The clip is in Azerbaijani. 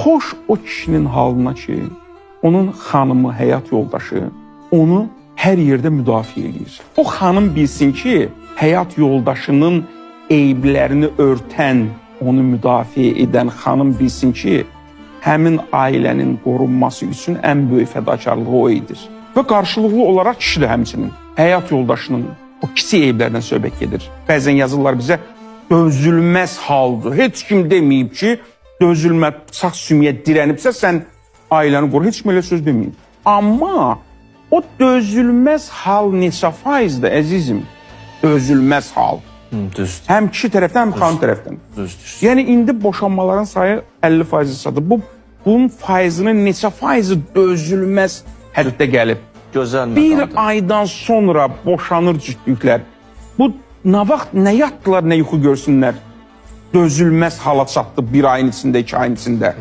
xoş o kişinin halına ki, onun xanımı, həyat yoldaşı onu hər yerdə müdafiə edir. O xanım bilsin ki, həyat yoldaşının eyblərini örtən, onu müdafiə edən xanım bilsin ki, həmin ailənin qorunması üçün ən böyük fədakarlığı o edir. Və qarşılıqlı olaraq kişi də həmçinin həyat yoldaşının o kiçik eyblərdən söhbət gedir. Bəzən yazırlar bizə, dözülməz haldır. Heç kim deməyib ki, dözülməz, bıçaq sümüyə dirənibsə, sən ailəni qoru. Heç kim elə söz deməyib. Amma o dözülməz hal neçə faizdir, əzizim? Dözülməz hal. Düzdür. Həm kişi tərəfdən, həm xanım tərəfdən. Düzdür. Yəni, indi boşanmaların sayı 50% sadır. Bunun faizinin neçə faizi dözülməz həddə gəlib. Gözəl Bir məqamdır. aydan sonra boşanır cütlüklər. Bu nə vaxt, nə yatdılar, nə yuxu görsünlər. Dözülməz hala çatdı bir ayın içində, 2 ayın içində.